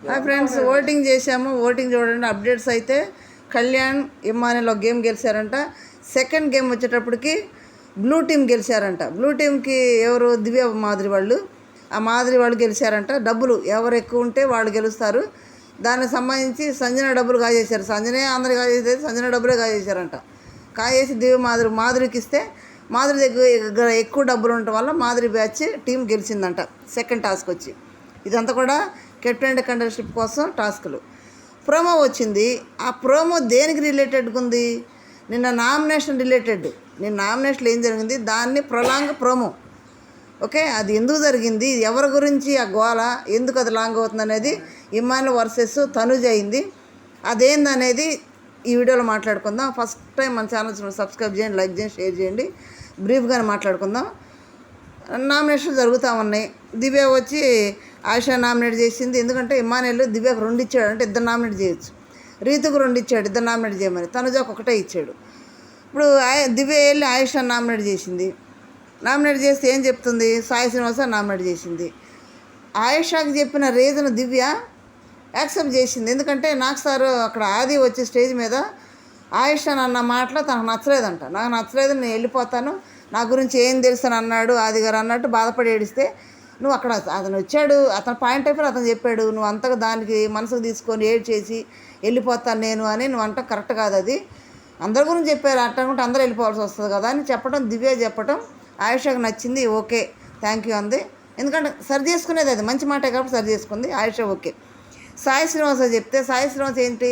Hi friends, voting చేసాము. Voting చూడండి, updates అయితే కళ్యాణ్ ఇమ్మానుయల్ ఒక గేమ్ గెలిచారంట. సెకండ్ గేమ్ వచ్చేటప్పటికి బ్లూ టీం గెలిచారంట. బ్లూ టీంకి ఎవరు? దివ్య మాదిరి వాళ్ళు. ఆ మాదిరి వాళ్ళు గెలిచారంట. డబ్బులు ఎవరు ఎక్కువ ఉంటే వాళ్ళు గెలుస్తారు. దానికి సంబంధించి సంజన డబ్బులు కాజేశారు. సంజనే అందరు కాజేసేది, సంజన డబ్బులే కాజేశారంట. కాజేసి దివ్య మాధురికి ఇస్తే మాధురి దగ్గర ఎక్కువ డబ్బులు ఉండటం వల్ల మాధురి బ్యాచ్ టీం గెలిచిందంట. సెకండ్ టాస్క్ వచ్చి ఇదంతా కూడా కెప్టెన్ కండర్షిప్ కోసం టాస్కులు. ప్రోమో వచ్చింది. ఆ ప్రోమో దేనికి రిలేటెడ్గా ఉంది? నిన్న నామినేషన్ రిలేటెడ్. నిన్న నామినేషన్లో ఏం జరిగింది దాన్ని ప్రొలాంగ్ ప్రోమో. ఓకే, అది ఎందుకు జరిగింది, ఎవరి గురించి ఆ గోల, ఎందుకు అది లాంగ్ అవుతుంది అనేది ఇమ్మానుయల్ వర్సెస్ తనుజ్ అయింది. అదేందనేది ఈ వీడియోలో మాట్లాడుకుందాం. ఫస్ట్ టైం మన ఛానల్ సబ్స్క్రైబ్ చేయండి, లైక్ చేయండి, షేర్ చేయండి. బ్రీఫ్గానే మాట్లాడుకుందాం. నామినేషన్ జరుగుతూ ఉన్నాయి. దివ్య వచ్చి ఆయిషా నామినేట్ చేసింది. ఎందుకంటే ఇమ్మానుయల్ దివ్యకు 2 ఇచ్చాడు, అంటే ఇద్దరు నామినేట్ చేయొచ్చు. రీతుకు 2 ఇచ్చాడు, ఇద్దరు నామినేట్ చేయమని. తనుజకు 1 ఇచ్చాడు. ఇప్పుడు దివ్య వెళ్ళి ఆయిషా నామినేట్ చేసింది. నామినేట్ చేస్తే ఏం చెప్తుంది? సాయి శ్రీనివాస నామినేట్ చేసింది. ఆయిషాకి చెప్పిన రీజన్ దివ్య యాక్సెప్ట్ చేసింది. ఎందుకంటే నాకు సార్ అక్కడ ఆది వచ్చి స్టేజ్ మీద ఆయిషా అన్న మాటలో తనకు నచ్చలేదంట. నాకు నచ్చలేదు, నేను వెళ్ళిపోతాను, నా గురించి ఏం తెలుసు అని అన్నాడు ఆది గారు అన్నట్టు బాధపడి ఏడిస్తే, నువ్వు అక్కడ అతను వచ్చాడు, అతను పాయింట్ అయిపోయి అతను చెప్పాడు, నువ్వు అంతగా దానికి మనసుకు తీసుకొని ఏడ్ చేసి వెళ్ళిపోతాను నేను అని నువ్వు అంట కరెక్ట్ కాదు. అది అందరి గురించి చెప్పారు, అట్టనుకుంటే అందరూ వెళ్ళిపోవాల్సి వస్తుంది కదా అని చెప్పడం, దివ్య చెప్పడం ఆయిషాకు నచ్చింది. ఓకే, థ్యాంక్ యూ అంది. ఎందుకంటే సరి చేసుకునేది అది మంచి మాటే కాబట్టి సరి చేసుకుంది ఆయిషా. ఓకే. సాయి శ్రీనివాస చెప్తే సాయి శ్రీనివాస ఏంటి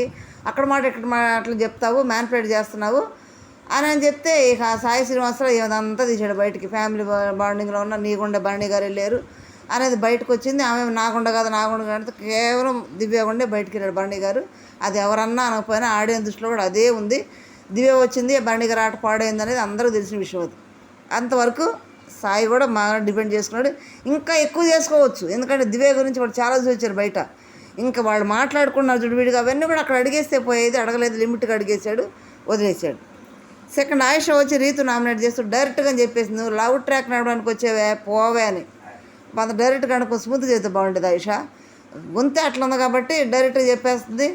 అక్కడ మాట ఇక్కడ మాటలు చెప్తావు, మ్యాన్పులేట్ చేస్తున్నావు అని చెప్తే ఇక సాయి శ్రీనివాసరావు ఇదంతా తీసాడు బయటికి. ఫ్యామిలీ బాండింగ్లో ఉన్న నీగుండే బండి గారు వెళ్ళారు అనేది బయటకు వచ్చింది. ఆమె నాగుండ కాదు అంటే కేవలం దివ్యగుండే బయటికి వెళ్ళాడు బండి గారు. అది ఎవరన్నా అనకపోయినా ఆడియన్స్ దృష్టిలో కూడా అదే ఉంది. దివ్య వచ్చింది, బండి గారు ఆట పాడైంది అనేది అందరూ తెలిసిన విషయం. అది అంతవరకు సాయి కూడా మా డిపెండ్ చేసుకున్నాడు. ఇంకా ఎక్కువ చేసుకోవచ్చు, ఎందుకంటే దివ్య గురించి వాడు చాలా చూసారు బయట. ఇంకా వాళ్ళు మాట్లాడుకున్నారు చూడు అవన్నీ కూడా అక్కడ అడిగేస్తే పోయేది. అడగలేదు, లిమిట్గా అడిగేశాడు, వదిలేశాడు. సెకండ్ ఆయిషా వచ్చి రీతు నామినేట్ చేస్తూ డైరెక్ట్గా చెప్పేసి, నువ్వు లవ్ ట్రాక్ నడవడానికి వచ్చేవే పోవే అని. మన డైరెక్ట్గా అనుకో స్మూత్ చేస్తే బాగుంటుంది. ఆయిషా గొంతే అట్లా ఉంది కాబట్టి డైరెక్ట్గా చెప్పేస్తుంది.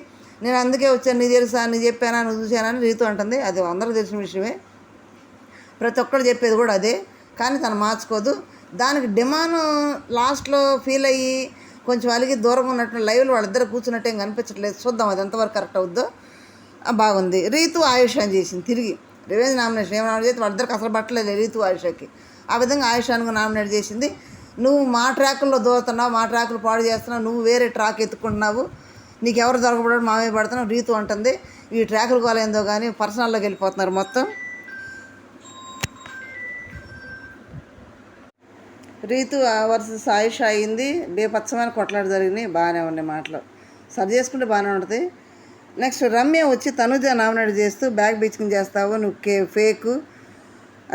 నేను అందుకే వచ్చాను, నీ తెలుసా, నీ చెప్పానా, నువ్వు చూసానని రీతు అంటుంది. అది అందరికీ తెలిసిన విషయమే, ప్రతి ఒక్కరు చెప్పేది కూడా అదే. కానీ తను మార్చుకోదు. దానికి డిమాండ్ లాస్ట్లో ఫీల్ అయ్యి కొంచెం అలిగి దూరంగా ఉన్నట్టు లైవ్లో వాళ్ళిద్దరు కూర్చున్నట్టు ఏం కనిపించట్లేదు. చూద్దాం అది ఎంతవరకు కరెక్ట్ అవుద్దో. బాగుంది. రీతు ఆయుషాని చేసింది తిరిగి రివెంజ్ నామినేషన్. ఏం నామినేట్ చేస్తే వాళ్ళిద్దరికి అసలు పట్టలేదు రీతు ఆయుషాకి. ఆ విధంగా ఆయుషానికి నామినేట్ చేసింది. నువ్వు మా ట్రాకుల్లో దూరుతున్నావు, మా ట్రాకులు పాడు చేస్తున్నావు, నువ్వు వేరే ట్రాక్ ఎత్తుకుంటున్నావు, నీకు ఎవరు దొరకబడడం మామే పడుతున్నావు రీతు అంటుంది. ఈ ట్రాకులు కాలేందో కానీ పర్సనల్లోకి వెళ్ళిపోతున్నారు మొత్తం. రీతు వర్సెస్ ఆయుష అయింది. బేపచ్చమైన కొట్లాట జరిగినాయి. బాగానే ఉన్నాయి మాటలు, సరి చేసుకుంటే బాగానే ఉంటుంది. నెక్స్ట్ రమ్య వచ్చి తనుజ నామినేట్ చేస్తూ బ్యాక్ బీచింగ్ చేస్తావు, నువ్వు ఫేకు,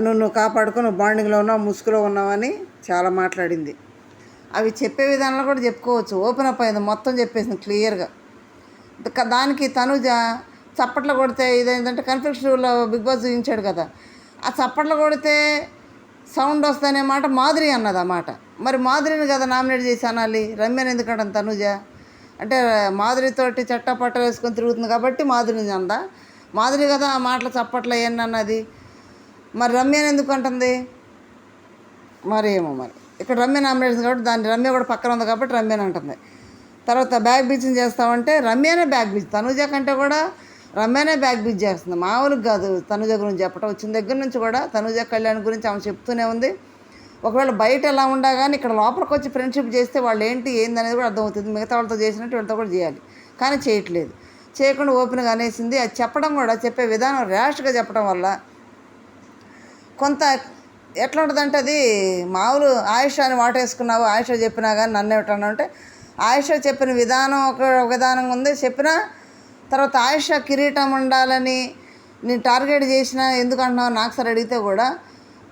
నువ్వు కాపాడుకో, నువ్వు బాండింగ్లో ఉన్నావు, ముసుగులో ఉన్నావని చాలా మాట్లాడింది. అవి చెప్పే విధానంలో కూడా చెప్పుకోవచ్చు. ఓపెన్ అప్ అయింది, మొత్తం చెప్పేసింది క్లియర్గా. దానికి తనుజ చప్పట్లు కొడితే ఇదేంటంటే కన్ఫ్లిక్ట్లో బిగ్ బాస్ చూపించాడు కదా, ఆ చప్పట్లు కొడితే సౌండ్ వస్తుందనే మాట మాధురి అన్నది. ఆ మాట మరి మాధురిని కదా నామినేట్ చేసి అనాలి, రమ్యని ఎందుకంటాను తనుజ అంటే మాధురితోటి చట్టపట్ట వేసుకొని తిరుగుతుంది కాబట్టి మాధురిని అందా. మాధురి కదా ఆ మాటలు చప్పట్లు అయ్యని అన్నది, మరి రమ్యని ఎందుకు అంటుంది మరి ఏమో. మరి ఇక్కడ రమ్య నామినేషన్ కాబట్టి దాన్ని రమ్య కూడా పక్కన ఉంది కాబట్టి రమ్యని అంటుంది. తర్వాత బ్యాక్ బీచింగ్ చేస్తామంటే రమ్యనే బ్యాక్ బీచ్, తనుజ కంటే కూడా రమ్యనే బ్యాక్ బీచ్ చేస్తుంది. మామూలుగా కాదు తనుజ గురించి చెప్పటం. వచ్చిన దగ్గర నుంచి కూడా తనుజ కళ్యాణ్ గురించి ఆమె చెప్తూనే ఉంది. ఒకవేళ బయట ఎలా ఉండా కానీ ఇక్కడ లోపలికి వచ్చి ఫ్రెండ్షిప్ చేస్తే వాళ్ళు ఏందనేది కూడా అర్థమవుతుంది. మిగతా వాళ్ళతో చేసినట్టు వీళ్ళతో కూడా చేయాలి, కానీ చేయట్లేదు. చేయకుండా ఓపెన్గా అనేసింది. అది చెప్పడం కూడా, చెప్పే విధానం ర్యాష్గా చెప్పడం వల్ల కొంత ఎట్లా ఉంటుందంటే అది మామూలు ఆయుషాని వాటేసుకున్నావు, ఆయుష చెప్పినా కానీ నన్ను ఏమిటన్నా అంటే ఆయుష చెప్పిన విధానం ఒక విధానంగా ఉంది. చెప్పినా తర్వాత ఆయుష కిరీటం ఉండాలని నేను టార్గెట్ చేసిన ఎందుకు అంటున్నావు నాకు సార్ అడిగితే కూడా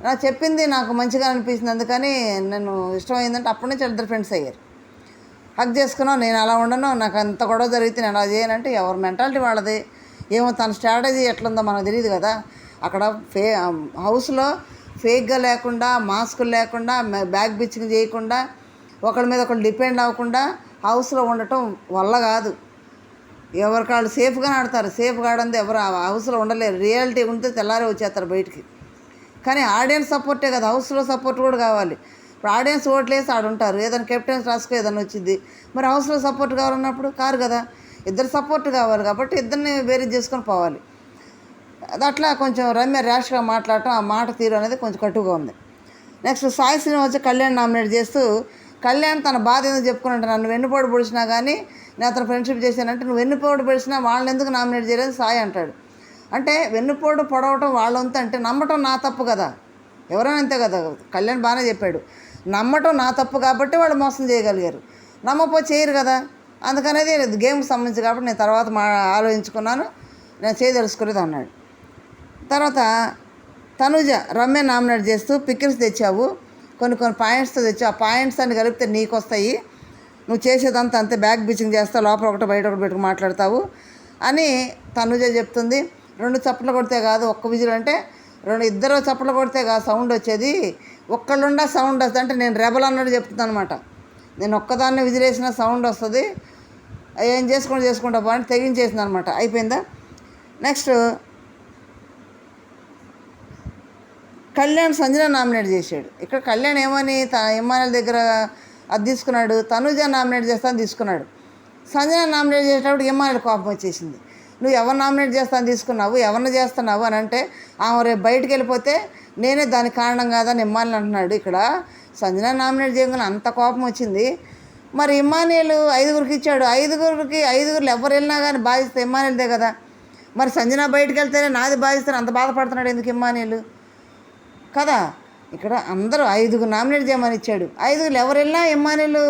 నాకు చెప్పింది నాకు మంచిగా అనిపించింది, అందుకని నేను ఇష్టమైందంటే అప్పటి నుంచి ఇద్దరు ఫ్రెండ్స్ అయ్యారు. హక్ చేసుకున్నావు, నేను అలా ఉండను, నాకు అంత గొడవ జరిగితే నేను అలా చేయనంటే ఎవరి మెంటాలిటీ వాళ్ళది. ఏమో తన స్ట్రాటజీ ఎట్లుందో మనకు తెలియదు కదా. అక్కడ హౌస్లో ఫేక్గా లేకుండా, మాస్కులు లేకుండా, బ్యాక్ బిచ్చింగ్ చేయకుండా, ఒకరి మీద ఒకరు డిపెండ్ అవ్వకుండా హౌస్లో ఉండటం వల్ల కాదు. ఎవరికాళ్ళు సేఫ్గానే ఆడతారు. సేఫ్గా ఆడంది ఎవరు హౌస్లో ఉండలేరు. రియాలిటీ ఉంటే తెల్లారే వచ్చేస్తారు బయటికి. కానీ ఆడియన్స్ సపోర్టే కదా, హౌస్లో సపోర్ట్ కూడా కావాలి. ఇప్పుడు ఆడియన్స్ ఓట్లేసి ఆడుంటారు, ఏదైనా కెప్టెన్స్ రాసుకో ఏదైనా వచ్చింది, మరి హౌస్లో సపోర్ట్ కావాలన్నప్పుడు కారు కదా. ఇద్దరు సపోర్ట్ కావాలి కాబట్టి ఇద్దరిని బేరీజ్ చేసుకొని పోవాలి. అట్లా కొంచెం రమ్య ర్యాష్గా మాట్లాడటం, ఆ మాట తీరు అనేది కొంచెం కట్టుగా ఉంది. నెక్స్ట్ సాయి శ్రీనివాస్ వచ్చి కళ్యాణ్ నామినేట్ చేస్తూ, కళ్యాణ్ తన బాధ ఎందుకు చెప్పుకున్నట్టు, నన్ను వెన్నుపోటు పొడిచినా కానీ నేను అతను ఫ్రెండ్షిప్ చేశానంటే, నువ్వు వెన్నుపోటు పొడిచినా వాళ్ళని ఎందుకు నామినేట్ చేయలేదు సాయి అంటాడు. అంటే వెన్నుపోటు పొడవటం వాళ్ళంతా అంటే నమ్మటం నా తప్పు కదా. ఎవరైనా అంతే కదా. కళ్యాణ్ బాగానే చెప్పాడు, నమ్మటం నా తప్పు కాబట్టి వాళ్ళు మోసం చేయగలిగారు, నమ్మపో చేయరు కదా. అందుకనేది గేమ్కి సంబంధించి కాబట్టి నేను తర్వాత ఆలోచించుకున్నాను, నేను చేయదలుచుకోలేదు అన్నాడు. తర్వాత తనుజ రమ్య నామినేట్ చేస్తూ, పికిల్స్ తెచ్చావు, కొన్ని పాయింట్స్తో తెచ్చావు, ఆ పాయింట్స్ అన్ని కలిపితే నీకు వస్తాయి, నువ్వు చేసేదంతా అంతే బ్యాక్ బిచింగ్ చేస్తావు, లోపల ఒకటి బయట ఒకటి పెట్టుకు మాట్లాడతావు అని తనుజ చెప్తుంది. 2 చప్పట్లు కొడితే కాదు, ఒక్క విజిల్ అంటే ఇద్దరు చప్పట్లు కొడితే కాదు సౌండ్ వచ్చేది, ఒక్కళ్ళుండా సౌండ్ వస్తుంది. అంటే నేను రెబల్ అన్నట్టు చెప్తున్నాను అనమాట. నేను ఒక్కదాన్ని విజిలేసిన సౌండ్ వస్తుంది, ఏం చేసుకుంటా పో అని తెగించేసింది అనమాట. అయిపోయిందా. నెక్స్ట్ కళ్యాణ్ సంజన నామినేట్ చేశాడు. ఇక్కడ కళ్యాణ్ ఏమని ఇమ్మానుయేల్ దగ్గర అది తీసుకున్నాడు, తనుజ నామినేట్ చేస్తాను తీసుకున్నాడు. సంజన నామినేట్ చేసేటప్పుడు ఇమ్మానుయేల్ కోపం వచ్చేసింది. నువ్వు ఎవరు నామినేట్ చేస్తాను తీసుకున్నావు, ఎవరిని చేస్తున్నావు అని అంటే, ఆమె రేపు బయటికి వెళ్ళిపోతే నేనే దానికి కారణం కాదని ఇమ్మానుయేల్ అంటున్నాడు. ఇక్కడ సంజన నామినేట్ చేయగానే అంత కోపం వచ్చింది. మరి ఇమ్మానుయేల్ 5గురికి ఇచ్చాడు, 5గురు ఎవరు వెళ్ళినా కానీ బాధిస్తే ఇమ్మానుయేల్దే కదా. మరి సంజన బయటికి వెళ్తేనే నాది బాధిస్తాను అంత బాధపడుతున్నాడు ఎందుకు ఇమ్మానుయేల్ కదా. ఇక్కడ అందరూ 5 నామినేట్ చేయమని ఇచ్చాడు, 5 ఎవరు వెళ్ళినా ఇమ్మానుయేల్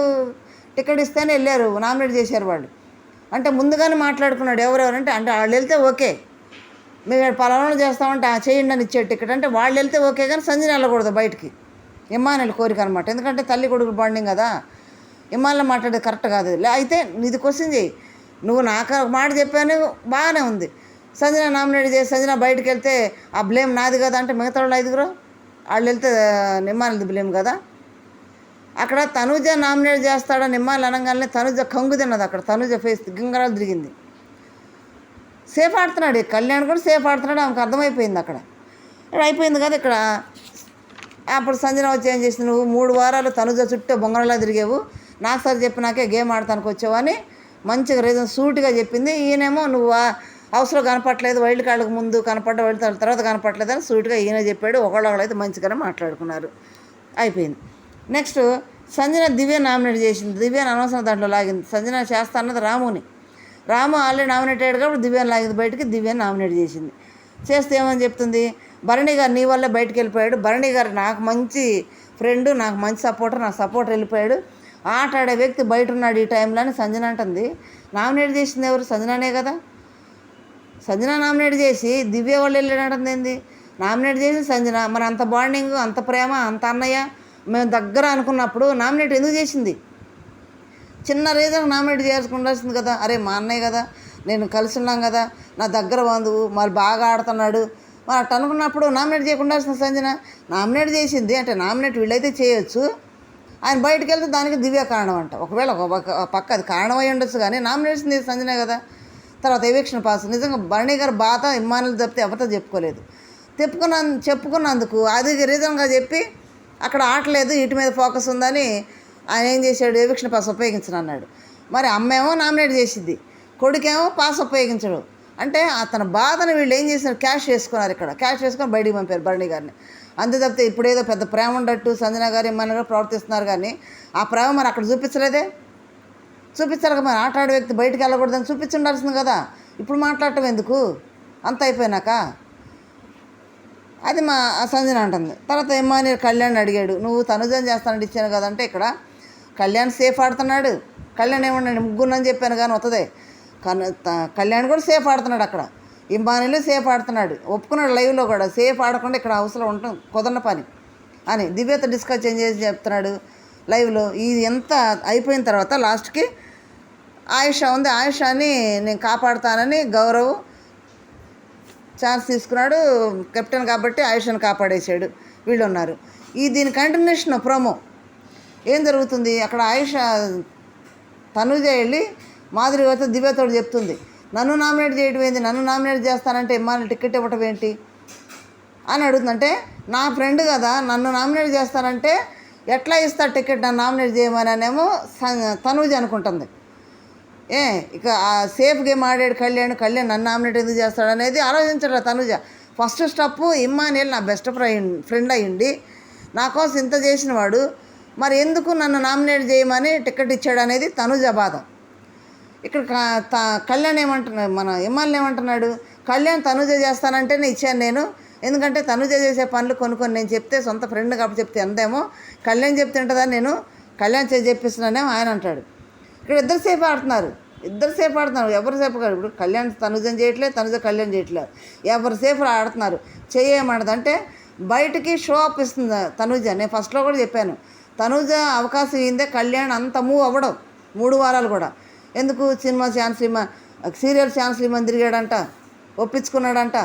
టికెట్ ఇస్తేనే వెళ్ళారు, నామినేట్ చేశారు వాళ్ళు. అంటే ముందుగానే మాట్లాడుకున్నాడు ఎవరెవరంటే, అంటే వాళ్ళు వెళ్తే ఓకే, మేము పలానా చేస్తామంటే చేయండి అని ఇచ్చాడు టికెట్. అంటే వాళ్ళు వెళ్తే ఓకే కానీ సంజన వెళ్ళకూడదు బయటికి, ఇమ్మానుయేల్ కోరిక అనమాట. ఎందుకంటే తల్లి కొడుకు బాండింగ్ కదా, ఇమ్మానుయేల్ మాట్లాడేది కరెక్ట్ కాదు. అయితే ఇది క్వశ్చన్ చేయి, నువ్వు నాకు ఒక మాట చెప్పాను బాగానే ఉంది, సంజన నామినేట్ చేసి సంజన బయటకు వెళ్తే ఆ బ్లేమ్ నాది కదా అంటే మిగతా వాళ్ళు 5 వాళ్ళు వెళ్తే ఇమ్మానుయేల్ది బ్లేమ్ కదా. అక్కడ తనుజ నామినేట్ చేస్తాడని ఇమ్మానుయేల్ అనగానే తనుజ కంగు తిన్నది. అక్కడ తనుజ ఫేస్ గింగరాలు తిరిగింది. సేఫ్ ఆడుతున్నాడు, కళ్యాణ్ కూడా సేఫ్ ఆడుతున్నాడు, ఆమెకు అర్థమైపోయింది. అక్కడ అయిపోయింది కదా. ఇక్కడ అప్పుడు సంజన వచ్చి ఏం చేసింది, నువ్వు 3 వారాలు తనుజ చుట్టూ బొంగరలా తిరిగావు, నాకు సార్ చెప్పినాకే గేమ్ ఆడటానికి వచ్చావు అని మంచిగా రీజన్ సూటిగా చెప్పింది. ఈయనేమో నువ్వు హౌస్లో కనపట్లేదు, వైల్డ్ కార్డుకు ముందు కనపడ్డ వైల్డ్ తర్వాత కనపట్లేదు అని సూటిగా ఈయన చెప్పాడు. ఒకళ్ళొకళ్ళు అయితే మంచిగానే మాట్లాడుకున్నారు, అయిపోయింది. నెక్స్ట్ సంజన దివ్య నామినేట్ చేసింది, దివ్యని అనవసరం దాంట్లో లాగింది. సంజన చేస్తా అన్నది రాము ఆల్రెడీ నామినేట్ అయ్యాడు కాబట్టి దివ్యని లాగింది బయటికి, దివ్యని నామినేట్ చేసింది. చేస్తే ఏమని చెప్తుంది, భరణి గారు నీ వల్లే బయటకు వెళ్ళిపోయాడు, భరణి గారు నాకు మంచి ఫ్రెండ్, నాకు మంచి సపోర్టర్, నాకు సపోర్టర్ వెళ్ళిపోయాడు, ఆట ఆడే వ్యక్తి బయట ఉన్నాడు ఈ టైంలో అని సంజన అంటుంది. నామినేట్ చేసింది ఎవరు, సంజననే కదా. సంజన నామినేట్ చేసి దివ్య వాళ్ళు వెళ్ళాడంటుంది ఏంది, నామినేట్ చేసి సంజన. మరి అంత బాండింగ్, అంత ప్రేమ, అంత అన్నయ్య మేము దగ్గర అనుకున్నప్పుడు నామినేట్ ఎందుకు చేసింది. చిన్న రీజన్ నామినేట్ చేసుకుండాల్సింది కదా. అరే మా అన్నయ్య కదా, నేను కలిసి ఉన్నాం కదా, నా దగ్గర బంధువు, మరి బాగా ఆడుతున్నాడు, మరి అట్ట అనుకున్నప్పుడు నామినేట్ చేయకుండా సంజన నామినేట్ చేసింది. అంటే నామినేట్ వీళ్ళైతే చేయొచ్చు, ఆయన బయటకు వెళ్తే దానికి దివ్య కారణం అంట. ఒకవేళ ఒక పక్క అది కారణం అయి ఉండొచ్చు కానీ నామినేషన్ సంజనే కదా. తర్వాత ఎవిక్షన్ పాస్. నిజంగా భరణి గారు బాధ ఇమ్మానుయేల్ తప్పితే ఎవరితో చెప్పుకోలేదు. చెప్పుకున్నందుకు అది రీజన్గా చెప్పి అక్కడ ఆటలేదు, ఇటు మీద ఫోకస్ ఉందని ఆయన ఏం చేశాడు, ఎవిక్షన్ పాస్ ఉపయోగించను అన్నాడు. మరి అమ్మేమో నామినేట్ చేసిద్ది, కొడుకేమో పాస్ ఉపయోగించడు. అంటే అతని బాధను వీళ్ళు ఏం చేసినారు, క్యాష్ చేసుకున్నారు. ఇక్కడ క్యాష్ చేసుకొని బయటికి పంపారు భరణి గారిని. అంతే తప్పితే ఇప్పుడు ఏదో పెద్ద ప్రేమ ఉండట్టు సంజన గారు ఇమ్మానుయేల్ గారు ప్రవర్తిస్తున్నారు కానీ ఆ ప్రేమ మరి అక్కడ చూపించలేదే. చూపించాలి మరి, ఆట ఆడే వ్యక్తి బయటికి వెళ్ళకూడదని చూపించుండాల్సింది కదా. ఇప్పుడు మాట్లాడటం ఎందుకు అంత అయిపోయినాక, అది మా సంజన అంటుంది. తర్వాత ఇమ్మానుయేల్ కళ్యాణ్ అడిగాడు, నువ్వు తనుజని చేస్తానంటే ఇచ్చాను కదంటే ఇక్కడ కళ్యాణ్ సేఫ్ ఆడుతున్నాడు. కళ్యాణ్ ఏమన్నాడు, ముగ్గురునని చెప్పాను కానీ వస్తుంది, కళ్యాణ్ కూడా సేఫ్ ఆడుతున్నాడు. అక్కడ ఇమ్మానుయేల్ సేఫ్ ఆడుతున్నాడు, ఒప్పుకున్నాడు లైవ్లో కూడా. సేఫ్ ఆడకుండా ఇక్కడ హౌస్లో ఉండటం కుదరని పని అని దివ్యతో డిస్కస్ చేసి చెప్తున్నాడు లైవ్లో. ఇది ఎంత అయిపోయిన తర్వాత లాస్ట్కి ఆయుష ఉంది, ఆయుషాని నేను కాపాడుతానని గౌరవ్ ఛాన్స్ తీసుకున్నాడు, కెప్టెన్ కాబట్టి ఆయుషాని కాపాడేశాడు. వీళ్ళు ఉన్నారు. దీని కంటిన్యూషన్ ప్రోమో ఏం జరుగుతుంది అక్కడ. ఆయుష తనుజ వెళ్ళి మాధురి అయితే దివ్యతో చెప్తుంది, నన్ను నామినేట్ చేయడం ఏంది, నన్ను నామినేట్ చేస్తానంటే ఇమ్మాని టికెట్ ఇవ్వటం ఏంటి అని అడుగుతుందంటే, నా ఫ్రెండ్ కదా నన్ను నామినేట్ చేస్తానంటే ఎట్లా ఇస్తా టికెట్ నన్ను నామినేట్ చేయమని అనేమో తనుజ అనుకుంటుంది. ఇక ఆ సేఫ్ గేమ్ ఆడాడు కళ్యాణ్ నన్ను నామినేట్ ఎందుకు చేస్తాడు అనేది ఆలోచించడం తనుజ. ఫస్ట్ స్టెప్ ఇమ్మానుయేల్ నా బెస్ట్ ఫ్రెండ్ అయ్యింది, నా కోసం ఇంత చేసిన వాడు, మరి ఎందుకు నన్ను నామినేట్ చేయమని టికెట్ ఇచ్చాడు అనేది తనుజ బాధ. ఇక్కడ కళ్యాణ్ ఏమంటున్నాడు, మన ఇమ్మానుయేల్ ఏమంటున్నాడు, కళ్యాణ్ తనుజ చేస్తానంటేనే ఇచ్చాను నేను, ఎందుకంటే తనుజ చేసే పనులు కొన్ని నేను చెప్తే సొంత ఫ్రెండ్ కాబట్టి చెప్తే అందేమో, కళ్యాణ్ చెప్తే ఉంటుందని నేను కళ్యాణ్ చెప్పిస్తున్నానేమో ఆయన అంటాడు. ఇక్కడ ఇద్దరు సేపు ఆడుతున్నారు, ఎవరు సేపు కాదు. ఇప్పుడు కళ్యాణ్ తనుజని చేయట్లేదు, తనుజ కళ్యాణ్ చేయట్లేదు, ఎవరు సేపు ఆడుతున్నారు. చేయమంటది అంటే బయటికి షో అప్ ఇస్తుంది తనుజ. నేను ఫస్ట్లో కూడా చెప్పాను, తనుజ అవకాశం ఇయ్యిందే కళ్యాణ్ అంత మూవ్ అవ్వడం 3 వారాలు కూడా. ఎందుకు సీరియల్ ఛాన్స్ ఇమ్మని తిరిగాడంట, ఒప్పించుకున్నాడంట,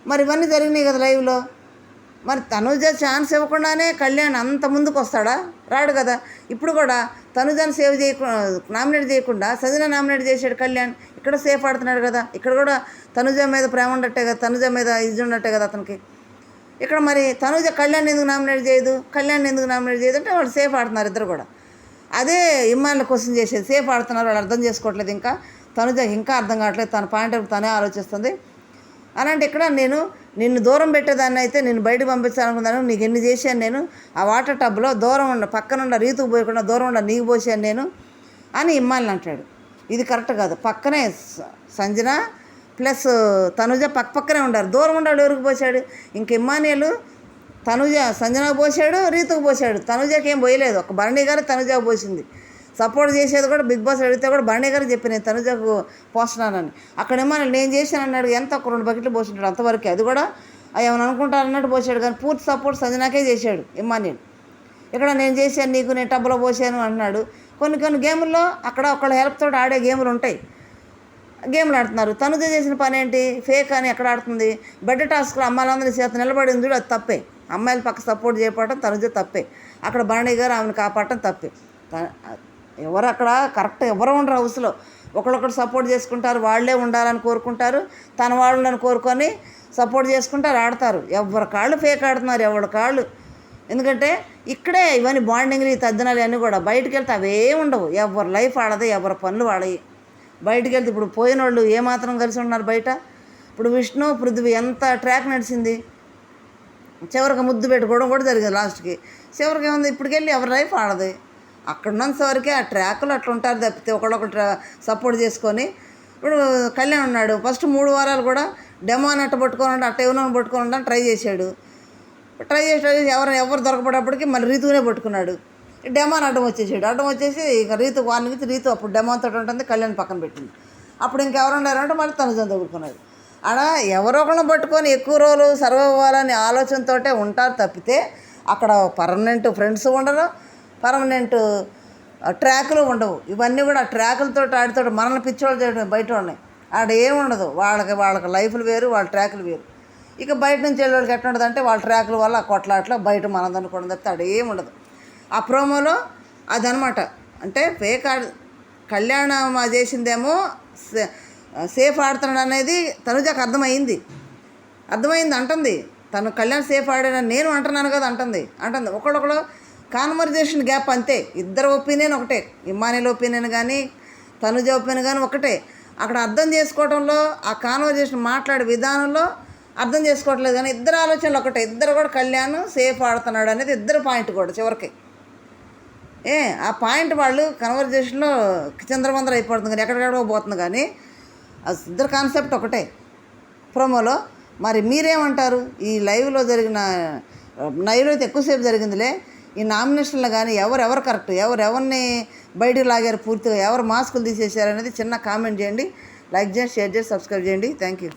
మరి ఇవన్నీ జరిగినాయి కదా లైవ్లో. మరి తనుజ ఛాన్స్ ఇవ్వకుండానే కళ్యాణ్ అంత ముందుకు వస్తాడా? రాడు కదా. ఇప్పుడు కూడా తనుజను నామినేట్ చేయకుండా సంజన నామినేట్ చేశాడు కళ్యాణ్. ఇక్కడ సేఫ్ ఆడుతున్నాడు కదా, ఇక్కడ కూడా తనుజ మీద ప్రేమ ఉన్నట్టే కదా, తనుజ మీద ఇది ఉన్నట్టే కదా అతనికి. ఇక్కడ మరి తనుజ కళ్యాణ్ ఎందుకు నామినేట్ చేయదు అంటే వాళ్ళు సేఫ్ ఆడుతున్నారు ఇద్దరు కూడా. అదే ఇమ్మానుయేల్ క్వశ్చన్ చేసేది, సేఫ్ ఆడుతున్నారు వాళ్ళు అర్థం చేసుకోవట్లేదు, ఇంకా తనుజ ఇంకా అర్థం కావట్లేదు, తన పాయింట్ తనే ఆలోచిస్తుంది అని. అంటే ఇక్కడ నేను నిన్ను దూరం పెట్టేదాన్ని అయితే నిన్ను బయటకు పంపించాలనుకున్నాను, నీకు ఎన్ని చేశాను నేను, ఆ వాటర్ టబ్లో దూరం పక్కనుండ రీతుకు పోయకుండా దూరం ఉండ నీకు పోసాను నేను అని ఇమ్మానుయేల్ అంటాడు. ఇది కరెక్ట్ కాదు. పక్కనే సంజన ప్లస్ తనుజ పక్కనే ఉండారు, దూరం ఉండాడు. ఎవరికి పోసాడు? ఇంక ఇమ్మానుయేల్ సంజనకు పోసాడు, రీతుకు పోసాడు, తనుజకి ఏం పోయలేదు. ఒక భరణి గారు తనుజకు పోసింది. సపోర్ట్ చేసేది కూడా బిగ్ బాస్ అడిగితే కూడా భరణి గారు చెప్పి నేను తనుజకు పోస్తున్నానని. అక్కడ ఇమ్మానుయేల్ నేను చేశాను అన్నాడు, ఎంత ఒక 2 బకెట్లు పోసింటాడు అంతవరకే, అది కూడా ఏమైనా అనుకుంటారు అన్నట్టు పోసాడు, కానీ పూర్తి సపోర్ట్ సంజనాకే చేశాడు ఇమ్మానుయేల్. ఇక్కడ నేను చేశాను నీకు, నేను టబ్లో పోసాను అన్నాడు. కొన్ని గేముల్లో అక్కడ ఒకళ్ళ హెల్ప్తో ఆడే గేములు ఉంటాయి, గేమ్లు ఆడుతున్నారు. తనుజ చేసిన పని ఏంటి? ఫేక్ అని ఎక్కడ ఆడుతుంది? బెడ్ టాస్క్లో అమ్మాయిలందరి చేత నిలబడింది చూడు, అది తప్పే. అమ్మాయిల పక్క సపోర్ట్ చేయకపోవడం తనుజ తప్పే, అక్కడ భరణి గారు ఆమెను కాపాడటం తప్పే. ఎవరు అక్కడ కరెక్ట్ ఎవరు ఉండరు హౌస్లో, ఒకళ్ళొకరు సపోర్ట్ చేసుకుంటారు, వాళ్ళే ఉండాలని కోరుకుంటారు, తన వాళ్ళని కోరుకొని సపోర్ట్ చేసుకుంటారు, ఆడతారు. ఎవరి కాళ్ళు ఫేక్ ఆడుతున్నారు, ఎవరి కాళ్ళు. ఎందుకంటే ఇక్కడే ఇవన్నీ బాండింగ్లు తద్దినాలు అన్నీ కూడా, బయటకు వెళ్తే అవే ఉండవు. ఎవరి లైఫ్ ఆడదు, ఎవరి పనులు ఆడయి. బయటకు వెళ్తే ఇప్పుడు పోయిన వాళ్ళు ఏమాత్రం కలిసి ఉన్నారు బయట. ఇప్పుడు విష్ణు పృథ్వీ ఎంత ట్రాక్ నడిచింది, చివరికి ముద్దు పెట్టుకోవడం కూడా జరిగింది లాస్ట్కి. చివరికి ఏముంది, ఇప్పటికెళ్ళి ఎవరి లైఫ్ ఆడదు. అక్కడ ఉన్నంత వరకే ఆ ట్రాక్లు అట్లా ఉంటారు తప్పితే ఒకళ్ళొకరు సపోర్ట్ చేసుకొని. ఇప్పుడు కళ్యాణ్ ఉన్నాడు, ఫస్ట్ 3 వారాలు కూడా డెమోని అట్ట పట్టుకొని అట్ట ఏమో పట్టుకొని ఉండని ట్రై చేసి ఎవరు దొరకపడేప్పటికి మళ్ళీ రీతునే పట్టుకున్నాడు. డెమోని అడ్డం వచ్చేసి ఇక రీతు అప్పుడు డెమోతో ఉంటుంది, కళ్యాణ్ పక్కన పెట్టింది. అప్పుడు ఇంకెవరు ఉన్నారంటే మళ్ళీ తనుజని తగులుకున్నాడు. ఆడ ఎవరో ఒకళ్ళని పట్టుకొని ఎక్కువ రోజులు సర్వైవ్ అవ్వాలని ఆలోచనతో ఉంటారు తప్పితే అక్కడ పర్మనెంట్ ఫ్రెండ్స్ ఉండరు, పర్మనెంట్ ట్రాకులు ఉండవు. ఇవన్నీ కూడా ట్రాకులతో ఆడితో మనల్ని పిచ్చోళ్ళు చేయడం బయట ఉన్నాయి. ఆడ ఏముండదు, వాళ్ళకి లైఫ్లు వేరు, వాళ్ళ ట్రాకులు వేరు. ఇక బయట నుంచి వెళ్ళేవాళ్ళకి ఎట్లా ఉండదు అంటే వాళ్ళ ట్రాకుల వల్ల ఆ కొట్లాట్లో బయట మనది అనుకోవడం తప్పితే ఆడ ఏముండదు. ఆ ప్రోమోలో అదనమాట. అంటే ఫేక్ కళ్యాణ్ చేసిందేమో సేఫ్ ఆడుతున్నాడు అనేది తనుజకు అర్థమైంది అంటుంది. తను కళ్యాణ్ సేఫ్ ఆడానని నేను అంటున్నాను కదా అంటుంది. ఒకళ్ళొకళ్ళు కాన్వర్జేషన్ గ్యాప్ అంతే. ఇద్దరు ఒపీనియన్ ఒకటే, ఇమ్మానుయేల్ ఒపీనియన్ కానీ తనుజ ఒపీనియన్ కానీ ఒకటే. అక్కడ అర్థం చేసుకోవడంలో ఆ కాన్వర్జేషన్ మాట్లాడే విధానంలో అర్థం చేసుకోవట్లేదు, కానీ ఇద్దరు ఆలోచనలు ఒకటే. ఇద్దరు కూడా కళ్యాణ్ సేఫ్ ఆడుతున్నాడు అనేది ఇద్దరు పాయింట్ కూడా చివరికి. ఆ పాయింట్ వాళ్ళు కన్వర్జేషన్లో చంద్రమందరం అయిపోతుంది, కానీ ఎక్కడికక్కడో పోతుంది, కానీ ఇద్దరు కాన్సెప్ట్ ఒకటే ప్రోమోలో. మరి మీరేమంటారు? ఈ లైవ్లో అయితే ఎక్కువసేపు జరిగిందిలే. ఈ నామినేషన్లో కానీ ఎవరు కరెక్ట్, ఎవరిని బయటకు లాగారు, పూర్తిగా ఎవరు మాస్కులు తీసేసారు అనేది చిన్న కామెంట్ చేయండి. లైక్ చేయండి, షేర్ చేసి సబ్స్క్రైబ్ చేయండి. Thank you.